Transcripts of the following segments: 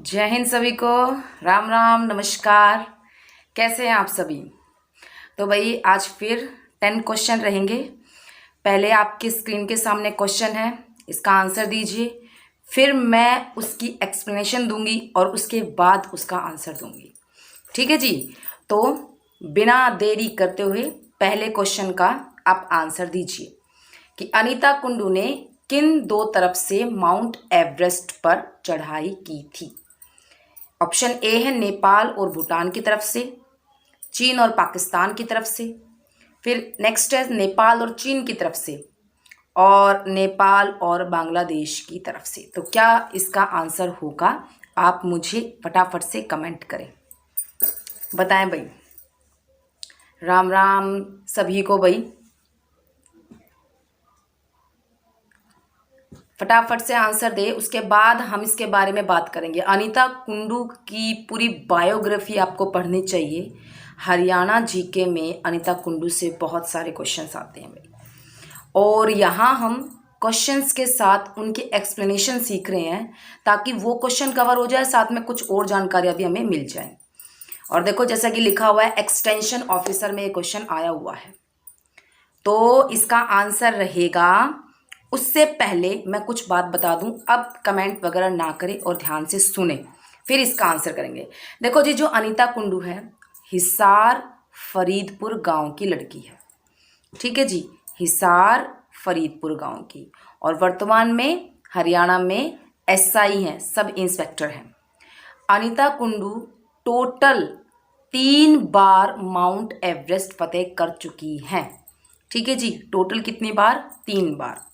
जय हिंद सभी को। राम राम नमस्कार। कैसे हैं आप सभी। तो भाई आज फिर 10 क्वेश्चन रहेंगे। पहले आपकी स्क्रीन के सामने क्वेश्चन है, इसका आंसर दीजिए। फिर मैं उसकी एक्सप्लेनेशन दूंगी और उसके बाद उसका आंसर दूंगी। ठीक है जी। तो बिना देरी करते हुए पहले क्वेश्चन का आप आंसर दीजिए कि अनीता कुंडू ने किन दो तरफ से माउंट एवरेस्ट पर चढ़ाई की थी। ऑप्शन ए है नेपाल और भूटान की तरफ से, चीन और पाकिस्तान की तरफ से, फिर नेक्स्ट है नेपाल और चीन की तरफ से, और नेपाल और बांग्लादेश की तरफ से। तो क्या इसका आंसर होगा, आप मुझे फटाफट से कमेंट करें, बताएं भाई। राम राम सभी को भाई, फटाफट से आंसर दे। उसके बाद हम इसके बारे में बात करेंगे। अनीता कुंडू की पूरी बायोग्राफी आपको पढ़नी चाहिए। हरियाणा जीके में अनीता कुंडू से बहुत सारे क्वेश्चंस आते हैं भाई, और यहाँ हम क्वेश्चंस के साथ उनकी एक्सप्लेनेशन सीख रहे हैं ताकि वो क्वेश्चन कवर हो जाए, साथ में कुछ और जानकारियाँ भी हमें मिल जाए। और देखो जैसा कि लिखा हुआ है एक्सटेंशन ऑफिसर में ये क्वेश्चन आया हुआ है, तो इसका आंसर रहेगा। उससे पहले मैं कुछ बात बता दूं, अब कमेंट वगैरह ना करें और ध्यान से सुने, फिर इसका आंसर करेंगे। देखो जी, जो अनीता कुंडू है हिसार फरीदपुर गांव की लड़की है। ठीक है जी, हिसार फरीदपुर गांव की, और वर्तमान में हरियाणा में एसआई हैं, सब इंस्पेक्टर हैं। अनीता कुंडू टोटल 3 बार माउंट एवरेस्ट फतेह कर चुकी हैं। ठीक है जी, टोटल कितनी बार? 3 बार।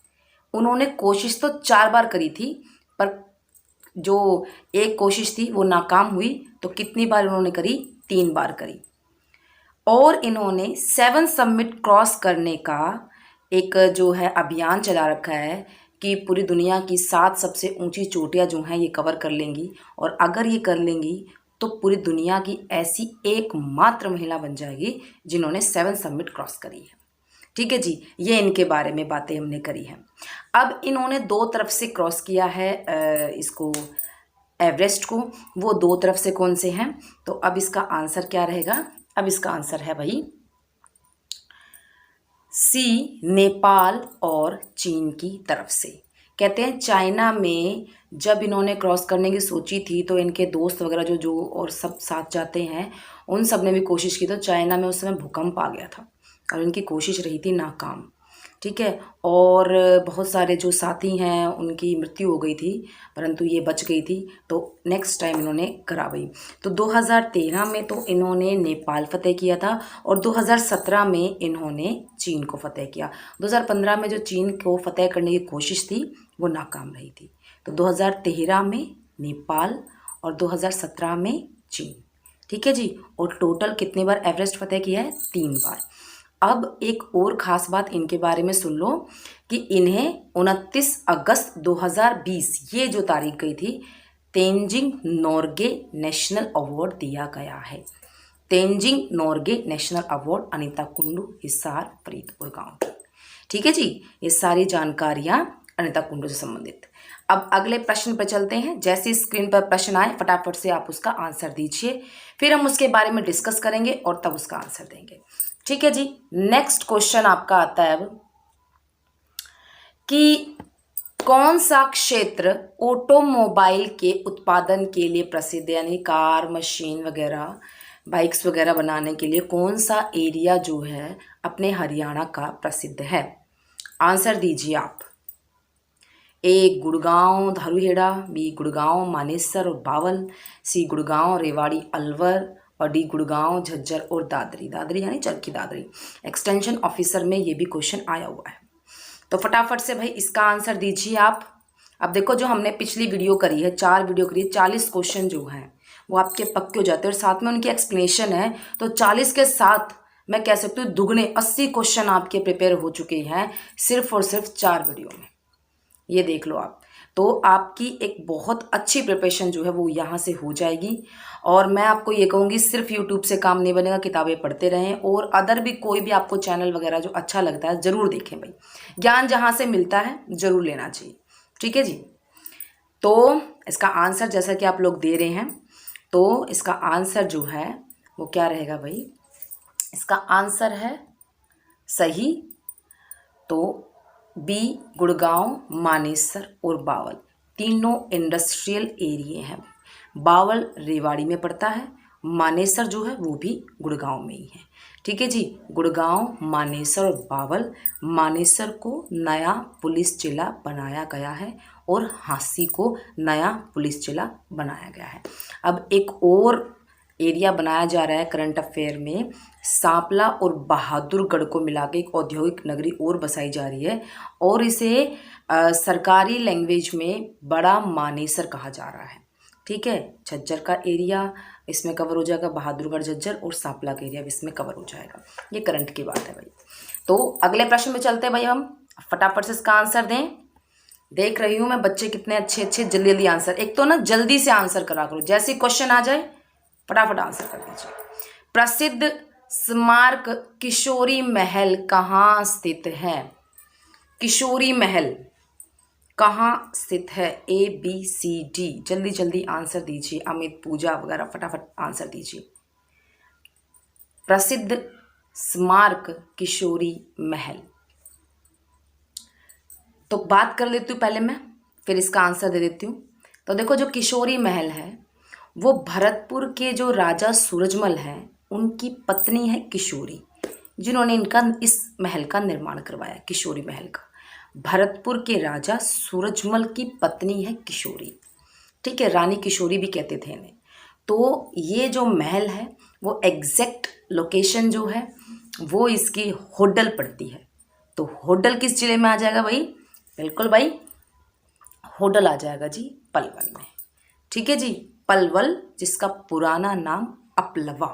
उन्होंने कोशिश तो 4 बार करी थी, पर जो एक कोशिश थी वो नाकाम हुई, तो कितनी बार उन्होंने करी? 3 बार करी। और इन्होंने 7 समिट क्रॉस करने का एक जो है अभियान चला रखा है कि पूरी दुनिया की 7 सबसे ऊंची चोटियां जो हैं ये कवर कर लेंगी, और अगर ये कर लेंगी तो पूरी दुनिया की ऐसी एकमात्र महिला बन जाएगी जिन्होंने 7 समिट क्रॉस करी है। ठीक है जी, ये इनके बारे में बातें हमने करी हैं। अब इन्होंने 2 तरफ से क्रॉस किया है इसको, एवरेस्ट को। वो 2 तरफ से कौन से हैं? तो अब इसका आंसर क्या रहेगा? अब इसका आंसर है भाई सी, नेपाल और चीन की तरफ से। कहते हैं चाइना में जब इन्होंने क्रॉस करने की सोची थी तो इनके दोस्त वगैरह जो जो और सब साथ जाते हैं, उन सब ने भी कोशिश की, तो चाइना में उस समय भूकंप आ गया था और इनकी कोशिश रही थी नाकाम। ठीक है, और बहुत सारे जो साथी हैं उनकी मृत्यु हो गई थी, परंतु ये बच गई थी, तो नेक्स्ट टाइम इन्होंने करा वही। तो 2013 में तो इन्होंने नेपाल फतेह किया था, और 2017 में इन्होंने चीन को फतेह किया। 2015 में जो चीन को फतेह करने की कोशिश थी वो नाकाम रही थी। तो 2013 में नेपाल और 2017 में चीन। ठीक है जी, और टोटल कितनी बार एवरेस्ट फतेह किया है? 3 बार। अब एक और ख़ास बात इनके बारे में सुन लो कि इन्हें 29 अगस्त 2020 ये जो तारीख गई थी, तेंजिंग नोर्गे नेशनल अवार्ड दिया गया है। तेंजिंग नोर्गे नेशनल अवार्ड अनीता कुंडू, हिसार फरीदपुर गांव की। ठीक है जी, ये सारी जानकारियां अनीता कुंडू से संबंधित। अब अगले प्रश्न पर चलते हैं। जैसे स्क्रीन पर प्रश्न आए फटाफट से आप उसका आंसर दीजिए, फिर हम उसके बारे में डिस्कस करेंगे और तब उसका आंसर देंगे। ठीक है जी, नेक्स्ट क्वेश्चन आपका आता है अब कि कौन सा क्षेत्र ऑटोमोबाइल के उत्पादन के लिए प्रसिद्ध है, यानी कार, मशीन वगैरह, बाइक्स वगैरह बनाने के लिए कौन सा एरिया जो है अपने हरियाणा का प्रसिद्ध है? आंसर दीजिए आप। ए गुड़गांव धारूहेड़ा, बी गुड़गांव मानेसर और बावल, सी गुड़गांव रेवाड़ी अलवर, और डी गुड़गांव झज्जर और दादरी। दादरी यानी चरखी दादरी। एक्सटेंशन ऑफिसर में ये भी क्वेश्चन आया हुआ है, तो फटाफट से भाई इसका आंसर दीजिए आप। अब देखो जो हमने पिछली वीडियो करी है, 4 वीडियो करी है, 40 क्वेश्चन जो हैं वो आपके पक्के हो जाते हैं, और साथ में उनकी एक्सप्लेनेशन है, तो 40 के साथ मैं कह सकती हूँ दुगने 80 क्वेश्चन आपके प्रिपेयर हो चुके हैं सिर्फ और सिर्फ 4 वीडियो में। ये देख लो आप, तो आपकी एक बहुत अच्छी प्रिपरेशन जो है वो यहाँ से हो जाएगी। और मैं आपको ये कहूँगी सिर्फ यूट्यूब से काम नहीं बनेगा, किताबें पढ़ते रहें, और अदर भी कोई भी आपको चैनल वगैरह जो अच्छा लगता है ज़रूर देखें भाई। ज्ञान जहाँ से मिलता है ज़रूर लेना चाहिए। ठीक है जी, तो इसका आंसर जैसा कि आप लोग दे रहे हैं, तो इसका आंसर जो है वो क्या रहेगा भाई? इसका आंसर है सही तो बी, गुड़गांव, मानेसर और बावल, तीनों इंडस्ट्रियल एरिया हैं। बावल रेवाड़ी में पड़ता है, मानेसर जो है वो भी गुड़गांव में ही है। ठीक है जी, गुड़गांव, मानेसर और बावल। मानेसर को नया पुलिस जिला बनाया गया है और हांसी को नया पुलिस जिला बनाया गया है। अब एक और एरिया बनाया जा रहा है करंट अफेयर में, सांपला और बहादुरगढ़ को मिला के एक औद्योगिक नगरी और बसाई जा रही है और इसे सरकारी लैंग्वेज में बड़ा मानेसर कहा जा रहा है। ठीक है, झज्जर का एरिया इसमें कवर हो जाएगा, बहादुरगढ़ झज्जर और सांपला का एरिया इसमें कवर हो जाएगा। ये करंट की बात है भाई। तो अगले प्रश्न में चलते हैं भाई, हम फटाफट से इसका आंसर दें। देख रही हूँ मैं बच्चे कितने अच्छे अच्छे जल्दी जल्दी आंसर, एक तो ना जल्दी से आंसर करा करो, जैसे क्वेश्चन आ जाए फटाफट आंसर कर दीजिए। प्रसिद्ध स्मारक किशोरी महल कहाँ स्थित है? किशोरी महल कहाँ स्थित है? ए बी सी डी, जल्दी जल्दी आंसर दीजिए। अमित, पूजा वगैरह फटाफट आंसर दीजिए। प्रसिद्ध स्मारक किशोरी महल, तो बात कर लेती हूँ पहले मैं, फिर इसका आंसर दे देती हूँ। तो देखो, जो किशोरी महल है वो भरतपुर के जो राजा सूरजमल हैं उनकी पत्नी है किशोरी, जिन्होंने इस महल का निर्माण करवाया, किशोरी महल का। भरतपुर के राजा सूरजमल की पत्नी है किशोरी। ठीक है, रानी किशोरी भी कहते थे इन्हें। तो ये जो महल है वो एग्जैक्ट लोकेशन जो है वो इसकी होडल पड़ती है। तो होडल किस जिले में आ जाएगा भाई? बिल्कुल भाई, होडल आ जाएगा जी पलवल में। ठीक है जी, पलवल, जिसका पुराना नाम अपलवा,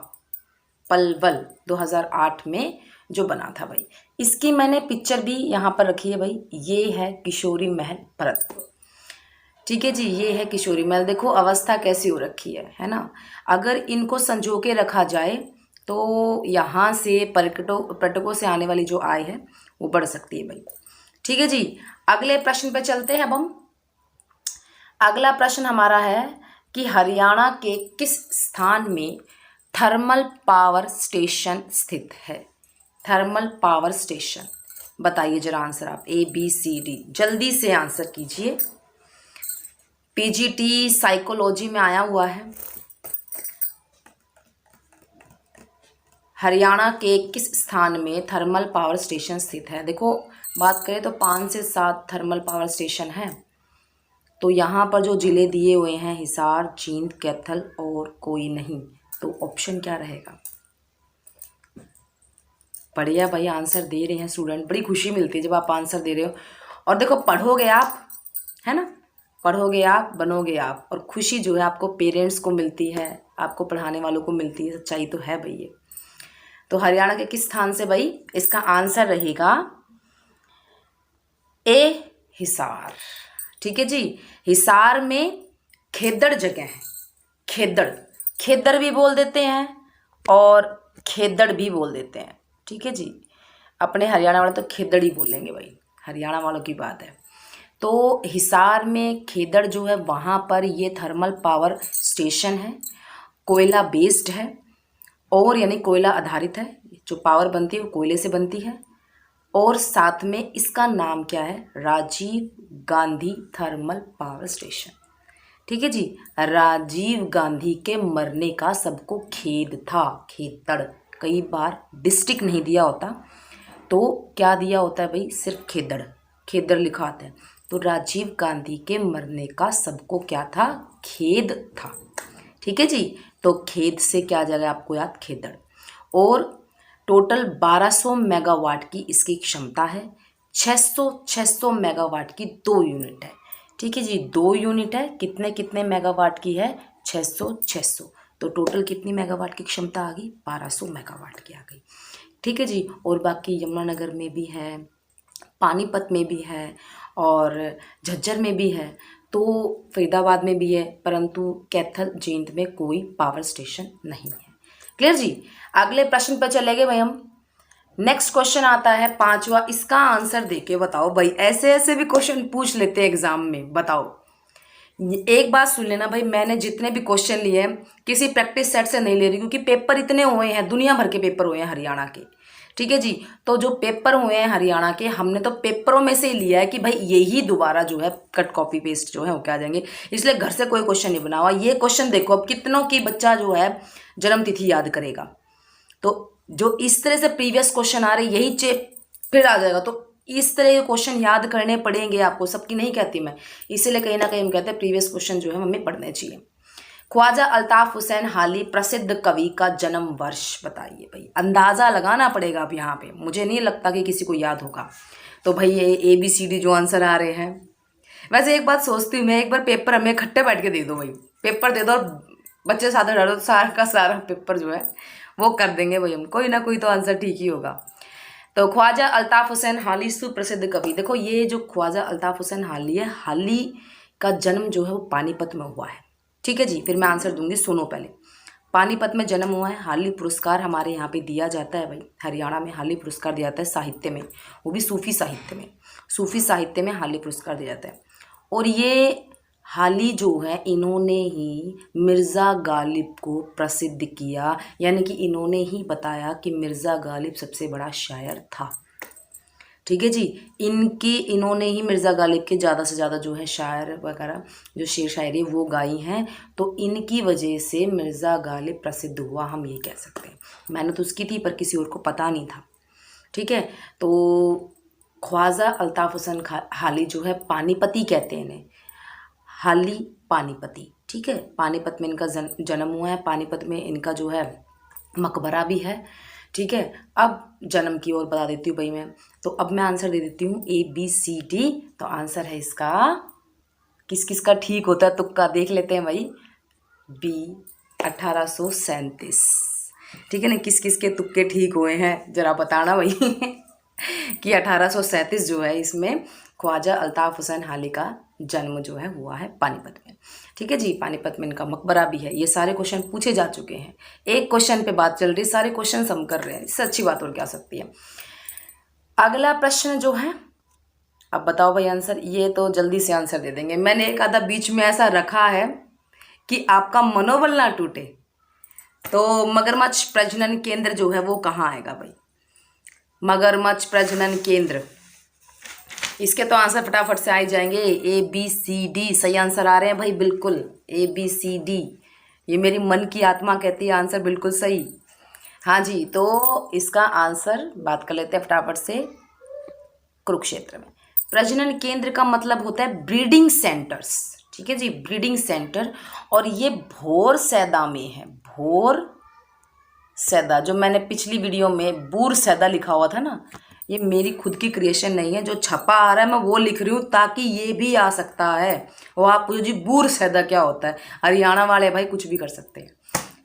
पलवल 2008 में जो बना था भाई। इसकी मैंने पिक्चर भी यहाँ पर रखी है भाई। ये है किशोरी महल भरतपुर। ठीक है जी, ये है किशोरी महल। देखो अवस्था कैसी हो रखी है ना। अगर इनको संजो के रखा जाए तो यहाँ से पर्यटकों से आने वाली जो आय है वो बढ़ सकती है भाई। ठीक है जी, अगले प्रश्न पे चलते हैं अब हम। अगला प्रश्न हमारा है कि हरियाणा के किस स्थान में थर्मल पावर स्टेशन स्थित है? थर्मल पावर स्टेशन, बताइए जरा आंसर आप। ए बी सी डी, जल्दी से आंसर कीजिए। पीजीटी साइकोलॉजी में आया हुआ है। हरियाणा के किस स्थान में थर्मल पावर स्टेशन स्थित है? देखो बात करें तो 5 से 7 थर्मल पावर स्टेशन हैं। तो यहाँ पर जो जिले दिए हुए हैं हिसार, जींद, कैथल और कोई नहीं, तो ऑप्शन क्या रहेगा? बढ़िया भाई, आंसर दे रहे हैं स्टूडेंट, बड़ी खुशी मिलती है जब आप आंसर दे रहे हो। और देखो पढ़ोगे आप, है ना, पढ़ोगे आप, बनोगे आप, और खुशी जो है आपको पेरेंट्स को मिलती है, आपको पढ़ाने वालों को मिलती है। सच्चाई तो है भाई ये। तो हरियाणा के किस स्थान से भाई? इसका आंसर रहेगा ए, हिसार। ठीक है जी, हिसार में खेदड़ जगह है। खेदड़, खेदड़ भी बोल देते हैं और खेदड़ भी बोल देते हैं। ठीक है जी, अपने हरियाणा वाले तो खेदड़ ही बोलेंगे भाई, हरियाणा वालों की बात है। तो हिसार में खेदड़ जो है वहाँ पर ये थर्मल पावर स्टेशन है, कोयला बेस्ड है और यानी कोयला आधारित है। जो पावर बनती है वो कोयले से बनती है। और साथ में इसका नाम क्या है? Rajiv Gandhi thermal power station. ठीक है जी, राजीव गांधी के मरने का सबको खेद था। खेदड़, कई बार डिस्ट्रिक्ट नहीं दिया होता तो क्या दिया होता है भाई? सिर्फ खेदड़, खेदड़ लिखा आता है। तो राजीव गांधी के मरने का सबको क्या था? खेद था। ठीक है जी, तो खेद से क्या आ जाएगा आपको याद? खेदड़। और टोटल 1200 मेगावाट की इसकी क्षमता है। 600 मेगावाट की 2 यूनिट है। ठीक है जी, 2 यूनिट है। कितने कितने मेगावाट की है? 600। तो टोटल कितनी मेगावाट की क्षमता आ गई? 1200 मेगावाट की आ गई। ठीक है जी, और बाकी यमुनानगर में भी है, पानीपत में भी है और झज्जर में भी है, तो फरीदाबाद में भी है, परंतु कैथल, जींद में कोई पावर स्टेशन नहीं है। क्लियर जी, अगले प्रश्न पर चले गए भाई हम। नेक्स्ट क्वेश्चन आता है 5वां, इसका आंसर देके बताओ भाई। ऐसे ऐसे भी क्वेश्चन पूछ लेते हैं एग्जाम में, बताओ एक बात सुन लेना भाई, मैंने जितने भी क्वेश्चन लिए हैं किसी प्रैक्टिस सेट से नहीं ले रही, क्योंकि पेपर इतने हुए हैं, दुनिया भर के पेपर हुए हैं हरियाणा के, ठीक है जी। तो जो पेपर हुए हैं हरियाणा के, हमने तो पेपरों में से ही लिया है कि भाई यही दोबारा जो है कट कॉपी पेस्ट जो है वो क्या आ जाएंगे, इसलिए घर से कोई क्वेश्चन नहीं बना हुआ। ये क्वेश्चन देखो अब कितनों की बच्चा जो है जन्म तिथि याद करेगा, तो जो इस तरह से प्रीवियस क्वेश्चन आ रहे यही चेप फिर आ जाएगा, तो इस तरह के क्वेश्चन याद करने पड़ेंगे आपको, सबकी नहीं कहती मैं, इसीलिए कहीं ना कहीं हम कहते हैं प्रीवियस क्वेश्चन जो है हमें पढ़ने चाहिए। ख्वाजा अल्ताफ हुसैन हाली प्रसिद्ध कवि का जन्म वर्ष बताइए भाई, अंदाजा लगाना पड़ेगा अब यहाँ पे, मुझे नहीं लगता कि किसी को याद होगा। तो भाई ये ABCD जो आंसर आ रहे हैं, वैसे एक बात सोचती हूँ मैं, एक बार पेपर हमें इकट्ठे बैठ के दे दो भाई, पेपर दे दो और बच्चे साथ डालो, सारा का सारा पेपर जो है वो कर देंगे भाई हम, कोई ना कोई तो आंसर ठीक ही होगा। तो ख्वाजा अल्ताफ हुसैन हाली सुप्रसिद्ध कवि, देखो ये जो ख्वाजा अल्ताफ हुसैन हाली है, हाली का जन्म जो है वो पानीपत में हुआ है, ठीक है जी। फिर मैं आंसर दूंगी, सुनो पहले, पानीपत में जन्म हुआ है। हाली पुरस्कार हमारे यहाँ पे दिया जाता है भाई, हरियाणा में हाली पुरस्कार दिया जाता है साहित्य में, वो भी सूफी साहित्य में, सूफी साहित्य में हाली पुरस्कार दिया जाता है। और ये हाली जो है इन्होंने ही मिर्ज़ा गालिब को प्रसिद्ध किया, यानी कि इन्होंने ही बताया कि मिर्ज़ा गालिब सबसे बड़ा शायर था, ठीक है जी। इन्होंने ही मिर्ज़ा गालिब के ज़्यादा से ज़्यादा जो है शायर वगैरह जो शेर शायरी वो गाई हैं, तो इनकी वजह से मिर्ज़ा गालिब प्रसिद्ध हुआ, हम ये कह सकते हैं। मैंने तो उसकी थी पर किसी और को पता नहीं था, ठीक है। तो ख्वाजा अल्ताफ हुसैन हाली जो है पानीपती कहते हैं इन्हें, हाली पानीपती, ठीक है। पानीपत में इनका जन्म हुआ है, पानीपत में इनका जो है मकबरा भी है, ठीक है। अब जन्म की ओर बता देती हूँ भाई मैं, तो अब मैं आंसर दे देती हूँ ABCD, तो आंसर है इसका, किस किस का ठीक होता है तुक्का देख लेते हैं भाई, B 1837, ठीक है ना। किस किस के तुक्के ठीक हुए हैं जरा बताना भाई कि 1837 जो है इसमें ख्वाजा अल्ताफ हुसैन हाली का जन्म जो है हुआ है पानीपत में, ठीक है जी। पानीपत में इनका मकबरा भी है। ये सारे क्वेश्चन पूछे जा चुके हैं, एक क्वेश्चन पे बात चल रही, सारे क्वेश्चन हम कर रहे हैं, इससे अच्छी बात और क्या सकती है। अगला प्रश्न जो है, अब बताओ भाई आंसर, ये तो जल्दी से आंसर दे देंगे, मैंने एक आधा बीच में ऐसा रखा है कि आपका मनोबल ना टूटे। तो मगरमच्छ प्रजनन केंद्र जो है वो कहाँ आएगा भाई, मगरमच्छ प्रजनन केंद्र, इसके तो आंसर फटाफट से आ ही जाएंगे, ABCD सही आंसर आ रहे हैं भाई, बिल्कुल ABCD, ये मेरी मन की आत्मा कहती है आंसर बिल्कुल सही। हाँ जी, तो इसका आंसर बात कर लेते हैं फटाफट से, कुरुक्षेत्र में। प्रजनन केंद्र का मतलब होता है ब्रीडिंग सेंटर्स, ठीक है जी, ब्रीडिंग सेंटर, और ये भोर सैदा में है, भोर सैदा, जो मैंने पिछली वीडियो में बूर सैदा लिखा हुआ था ना, ये मेरी खुद की क्रिएशन नहीं है, जो छपा आ रहा है मैं वो लिख रही हूँ ताकि ये भी आ सकता है। वो आप पूछो जी बूर सैदा क्या होता है, हरियाणा वाले भाई कुछ भी कर सकते हैं,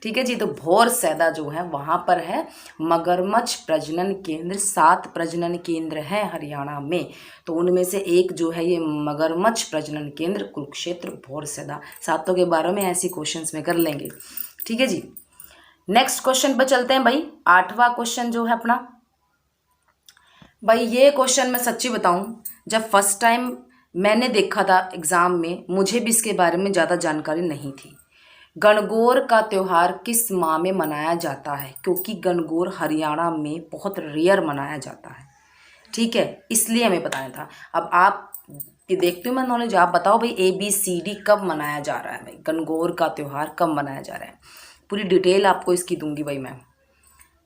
ठीक है जी। तो भोर सैदा जो है वहाँ पर है मगरमच्छ प्रजनन केंद्र, 7 प्रजनन केंद्र हैं हरियाणा में, तो उनमें से एक जो है ये मगरमच्छ प्रजनन केंद्र कुरुक्षेत्र भोर सैदा, सातों के बारे में ऐसी क्वेश्चंस में कर लेंगे, ठीक है जी। नेक्स्ट क्वेश्चन पर चलते हैं भाई, 8वां क्वेश्चन जो है अपना भाई, ये क्वेश्चन मैं सच्ची बताऊं, जब फर्स्ट टाइम मैंने देखा था एग्ज़ाम में, मुझे भी इसके बारे में ज़्यादा जानकारी नहीं थी। गणगौर का त्यौहार किस माह में मनाया जाता है, क्योंकि गणगौर हरियाणा में बहुत रेयर मनाया जाता है, ठीक है, इसलिए हमें बताना था। अब आप ये देखते हो मैं नॉलेज, आप बताओ भाई ABCD कब मनाया जा रहा है भाई, गणगौर का त्यौहार कब मनाया जा रहा है, पूरी डिटेल आपको इसकी दूंगी भाई मैं।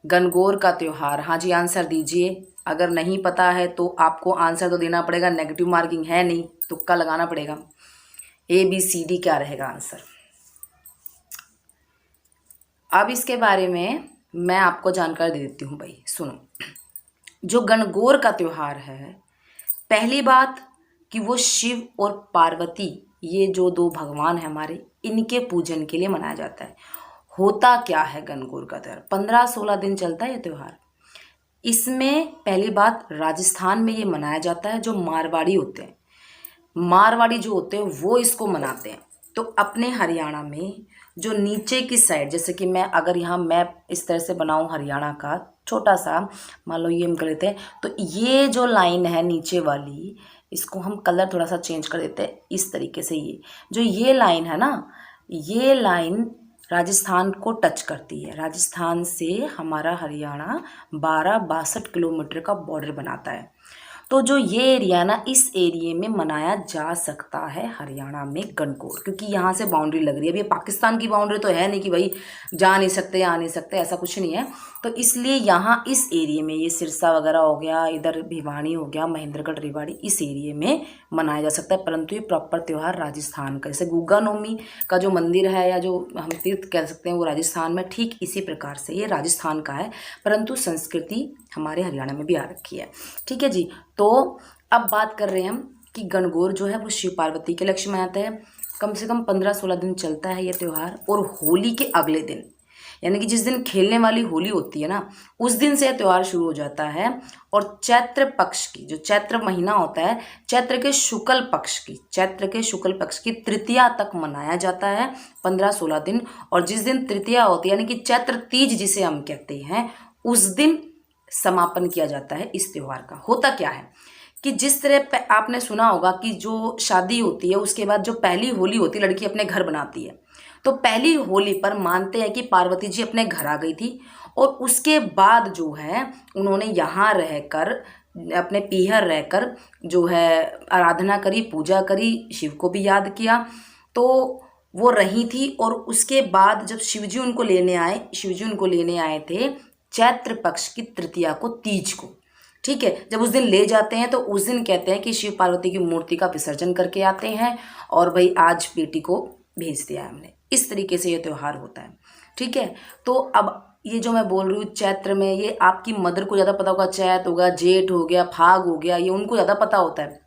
गणगौर का त्यौहार, हाँ जी आंसर दीजिए, अगर नहीं पता है तो आपको आंसर तो देना पड़ेगा, नेगेटिव मार्किंग है नहीं, तुक्का लगाना पड़ेगा। ABCD क्या रहेगा आंसर। अब इसके बारे में मैं आपको जानकारी दे देती हूँ भाई, सुनो। जो गणगौर का त्यौहार है, पहली बात कि वो शिव और पार्वती, ये जो 2 भगवान हैं हमारे, इनके पूजन के लिए मनाया जाता है। होता क्या है गणगौर का त्यौहार, 15-16 दिन चलता है ये त्यौहार। इसमें पहली बात राजस्थान में ये मनाया जाता है, जो मारवाड़ी होते हैं, मारवाड़ी जो होते हैं वो इसको मनाते हैं। तो अपने हरियाणा में जो नीचे की साइड, जैसे कि मैं अगर यहाँ मैप इस तरह से बनाऊँ हरियाणा का छोटा सा, मान लो ये हम कर लेते हैं, तो ये जो लाइन है नीचे वाली, इसको हम कलर थोड़ा सा चेंज कर देते हैं इस तरीके से। ये जो ये लाइन है ना, ये लाइन राजस्थान को टच करती है। राजस्थान से हमारा हरियाणा 12-62 किलोमीटर का बॉर्डर बनाता है। तो जो ये एरिया ना, इस एरिया में मनाया जा सकता है हरियाणा में गणगौर, क्योंकि यहाँ से बाउंड्री लग रही है। अब ये पाकिस्तान की बाउंड्री तो है नहीं कि भाई जा नहीं सकते आ नहीं सकते, ऐसा कुछ नहीं है। तो इसलिए यहाँ इस एरिया में, ये सिरसा वगैरह हो गया, इधर भिवानी हो गया, महेंद्रगढ़, रेवाड़ी, इस एरिया में मनाया जा सकता है। परंतु ये प्रॉपर त्यौहार राजस्थान का, जैसे गुग्गा नवमी का जो मंदिर है या जो हम तीर्थ कह सकते हैं वो राजस्थान में, ठीक इसी प्रकार से ये राजस्थान का है, परंतु संस्कृति हमारे हरियाणा में भी आ रखी है। ठीक है जी। तो अब बात कर रहे हैं हम कि गणगौर जो है वो शिव पार्वती के लक्ष्य में आता है। कम से कम 15-16 दिन चलता है ये त्यौहार, और होली के अगले दिन, यानी कि जिस दिन खेलने वाली होली होती है ना, उस दिन से यह त्यौहार शुरू हो जाता है। और चैत्र पक्ष की, जो चैत्र महीना होता है, चैत्र के शुक्ल पक्ष की तृतीया तक मनाया जाता है, 15-16 दिन। और जिस दिन तृतीया होती है, यानी कि चैत्र तीज जिसे हम कहते हैं, उस दिन समापन किया जाता है इस त्यौहार का। होता क्या है कि जिस तरह आपने सुना होगा कि जो शादी होती है उसके बाद जो पहली होली होती है, लड़की अपने घर बनाती है, तो पहली होली पर मानते हैं कि पार्वती जी अपने घर आ गई थी, और उसके बाद जो है उन्होंने यहाँ रहकर, अपने पीहर रहकर जो है आराधना करी, पूजा करी, शिव को भी याद किया, तो वो रही थी। और उसके बाद जब शिवजी उनको लेने आए थे चैत्र पक्ष की तृतीया को, तीज को, ठीक है, जब उस दिन ले जाते हैं तो उस दिन कहते हैं कि शिव पार्वती की मूर्ति का विसर्जन करके आते हैं, और भाई आज बेटी को भेज दिया हमने। इस तरीके से ये त्यौहार होता है। ठीक है। तो अब ये जो मैं बोल रही हूँ चैत्र में, ये आपकी मदर को ज़्यादा पता होगा, चैत होगा, जेठ हो गया, फाग हो गया, ये उनको ज़्यादा पता होता है।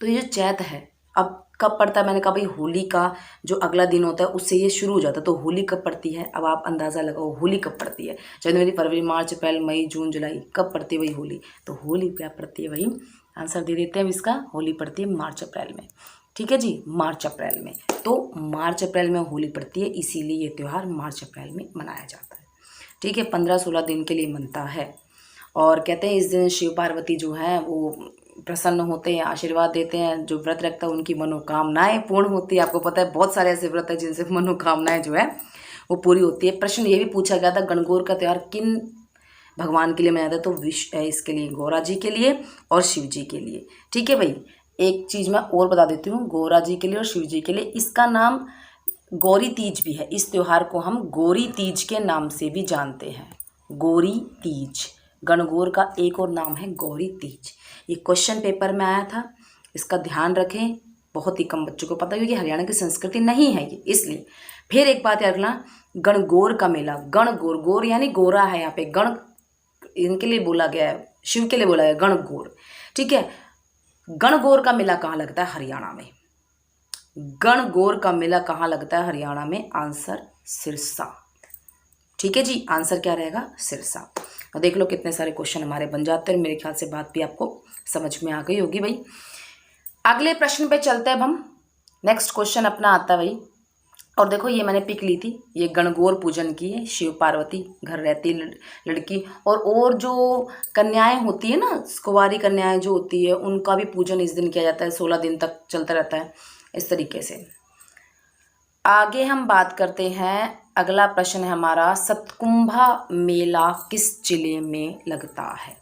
तो ये जो चैत है अब कब पड़ता है, मैंने कहा भाई होली का जो अगला दिन होता है उससे ये शुरू हो जाता है। तो होली कब पड़ती है, अब आप अंदाज़ा लगाओ होली कब पड़ती है। जनवरी, फरवरी, मार्च, अप्रैल, मई, जून, जुलाई, कब पड़ती है वही होली। तो होली क्या पड़ती है, वही आंसर दे देते हैं इसका, होली पड़ती है मार्च अप्रैल में। ठीक है जी, मार्च अप्रैल में। तो मार्च अप्रैल में होली पड़ती है, इसीलिए ये त्यौहार मार्च अप्रैल में मनाया जाता है। ठीक है, 15-16 दिन के लिए मनता है। और कहते हैं इस दिन शिव पार्वती जो हैं वो प्रसन्न होते हैं, आशीर्वाद देते हैं। जो व्रत रखता है उनकी मनोकामनाएं पूर्ण होती है। आपको पता है बहुत सारे ऐसे व्रत है जिनसे मनोकामनाएं जो है वो पूरी होती है। प्रश्न ये भी पूछा गया था गणगौर का त्यौहार किन भगवान के लिए मनाया जाता है, तो विश्व इसके लिए गौरा जी के लिए और शिव जी के लिए। ठीक है भाई, एक चीज़ मैं और बता देती हूँ, गौरा जी के लिए और शिव जी के लिए इसका नाम गौरी तीज भी है। इस त्यौहार को हम गौरी तीज के नाम से भी जानते हैं। गौरी तीज, गणगौर का एक और नाम है गौरी तीज। ये क्वेश्चन पेपर में आया था, इसका ध्यान रखें। बहुत ही कम बच्चों को पता है क्योंकि हरियाणा की संस्कृति नहीं है ये, इसलिए। फिर एक बात याद रखना, गणगौर का मेला, गणगौर, गौर यानी गोरा है, यहाँ पे गण इनके लिए बोला गया है, शिव के लिए बोला गया गणगौर। ठीक है, गणगौर का मेला कहाँ लगता है, हरियाणा में। गणगौर का मेला कहाँ लगता है, हरियाणा में। आंसर सिरसा। ठीक है जी, आंसर क्या रहेगा, सिरसा। और देख लो कितने सारे क्वेश्चन हमारे बन जाते हैं। मेरे ख्याल से बात भी आपको समझ में आ गई होगी भाई। अगले प्रश्न पे चलते हैं अब हम। नेक्स्ट क्वेश्चन अपना आता है भाई, और देखो ये मैंने पिक ली थी, ये गणगौर पूजन की है। शिव पार्वती घर रहती लड़की, और जो कन्याएं होती है ना, कुंवारी कन्याएं जो होती है, उनका भी पूजन इस दिन किया जाता है, 16 दिन तक चलता रहता है इस तरीके से। आगे हम बात करते हैं, अगला प्रश्न है हमारा, सतकुंभा मेला किस जिले में लगता है।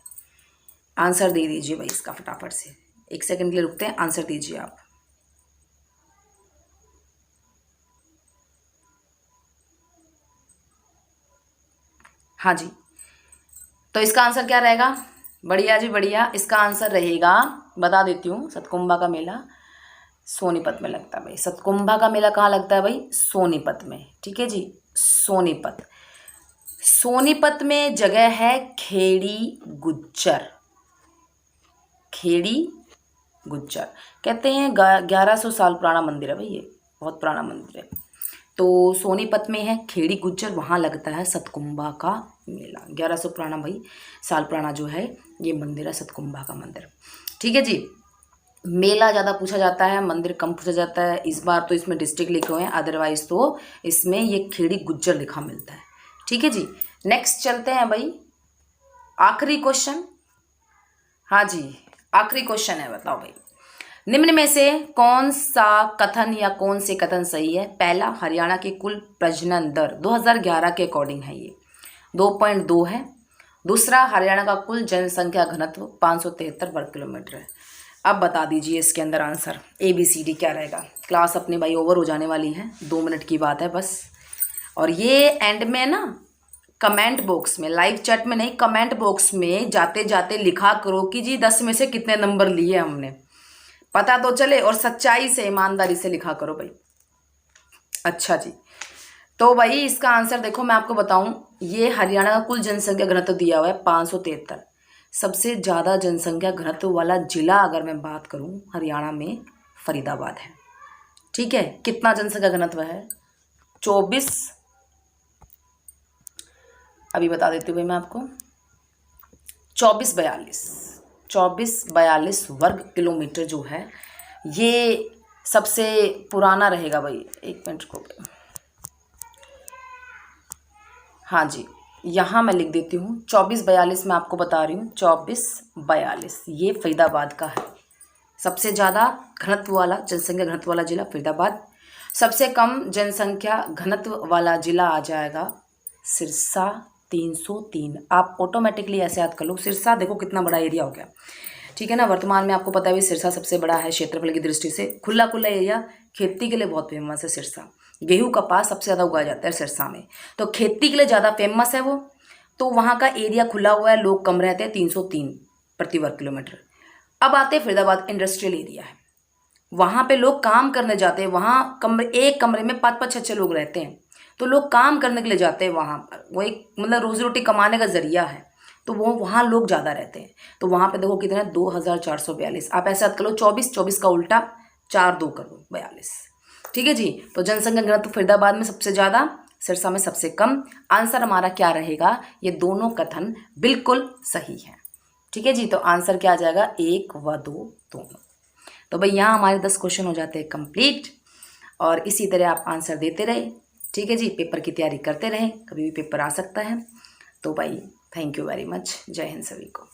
आंसर दे दीजिए भाई इसका फटाफट से, 1 सेकंड के लिए रुकते हैं, आंसर दीजिए आप। हाँ जी, तो इसका आंसर क्या रहेगा, बढ़िया जी बढ़िया, इसका आंसर रहेगा, बता देती हूँ, सतकुंभा का मेला सोनीपत में लगता है भाई। सतकुंभा का मेला कहाँ लगता है भाई, सोनीपत में। ठीक है जी, सोनीपत। सोनीपत में जगह है खेड़ी गुज्जर। खेड़ी गुज्जर कहते हैं 1100 साल पुराना मंदिर है भाई, ये बहुत पुराना मंदिर है। तो सोनीपत में है खेड़ी गुज्जर, वहाँ लगता है सतकुंभा का मेला। 1100 पुराना भाई साल पुराना जो है ये मंदिर है, सतकुंभा का मंदिर। ठीक है जी, मेला ज़्यादा पूछा जाता है, मंदिर कम पूछा जाता है। इस बार तो इसमें डिस्ट्रिक्ट लिखे हुए हैं, अदरवाइज तो इसमें ये खेड़ी गुज्जर लिखा मिलता है। ठीक है जी, नेक्स्ट चलते हैं भाई, आखिरी क्वेश्चन। हाँ जी, आखिरी क्वेश्चन है, बताओ भाई निम्न में से कौन सा कथन या कौन से कथन सही है? पहला, हरियाणा की कुल प्रजनन दर 2011 के अकॉर्डिंग है, ये 2.2 है। दूसरा, हरियाणा का कुल जनसंख्या घनत्व 573 वर्ग किलोमीटर है। अब बता दीजिए इसके अंदर आंसर ABCD क्या रहेगा। क्लास अपनी भाई ओवर हो जाने वाली है, 2 मिनट की बात है बस। और ये एंड में ना कमेंट बॉक्स में, लाइव चैट में नहीं, कमेंट बॉक्स में जाते जाते लिखा करो कि जी 10 में से कितने नंबर लिए हमने, पता तो चले, और सच्चाई से ईमानदारी से लिखा करो भाई। अच्छा जी, तो भाई इसका आंसर देखो, मैं आपको बताऊं, ये हरियाणा का कुल जनसंख्या घनत्व दिया हुआ है 573। सबसे ज़्यादा जनसंख्या घनत्व वाला जिला अगर मैं बात करूं हरियाणा में फरीदाबाद है। ठीक है, कितना जनसंख्या घनत्व है? 24, अभी बता देती हूँ भाई मैं आपको, 2442 वर्ग किलोमीटर जो है ये सबसे पुराना रहेगा भाई। एक मिनट को, हाँ जी, यहाँ मैं लिख देती हूँ 2442, मैं आपको बता रही हूँ 2442 ये फरीदाबाद का है। सबसे ज़्यादा घनत्व वाला, जनसंख्या घनत्व वाला जिला फरीदाबाद। सबसे कम जनसंख्या घनत्व वाला जिला आ जाएगा सिरसा, 303। आप ऑटोमेटिकली ऐसे याद कर लो, सिरसा देखो कितना बड़ा एरिया हो गया, ठीक है ना। वर्तमान में आपको पता है भी सिरसा सबसे बड़ा है क्षेत्रफल की दृष्टि से, खुला खुला एरिया, खेती के लिए बहुत फेमस है सिरसा। गेहूं कपास सबसे ज़्यादा उगाया जाता है सिरसा में, तो खेती के लिए ज़्यादा फेमस है वो। तो वहाँ का एरिया खुला हुआ है, लोग कम रहते हैं, 303 प्रति वर्ग किलोमीटर। अब आते हैं फरीदाबाद, इंडस्ट्रियल एरिया है, वहाँ पे लोग काम करने जाते हैं। वहाँ एक कमरे में 5-5, 6-6 लोग रहते हैं, तो लोग काम करने के लिए जाते हैं वहाँ पर। वो एक मतलब रोजी रोटी कमाने का जरिया है, तो वो वहाँ लोग ज़्यादा रहते हैं। तो वहाँ पे देखो कितना है, 2442। आप ऐसा याद करो, 24 का उल्टा 4 2 करो 42। ठीक है जी, तो जनसंख्या घनत्व फरीदाबाद में सबसे ज़्यादा, सिरसा में सबसे कम। आंसर हमारा क्या रहेगा? ये दोनों कथन बिल्कुल सही है। ठीक है जी, तो आंसर क्या आ जाएगा? 1 व 2 दोनों। तो भाई यहाँ हमारे 10 क्वेश्चन हो जाते हैं कंप्लीट, और इसी तरह आप आंसर देते रहे। ठीक है जी, पेपर की तैयारी करते रहें, कभी भी पेपर आ सकता है। तो भाई थैंक यू वेरी मच, जय हिंद सभी को।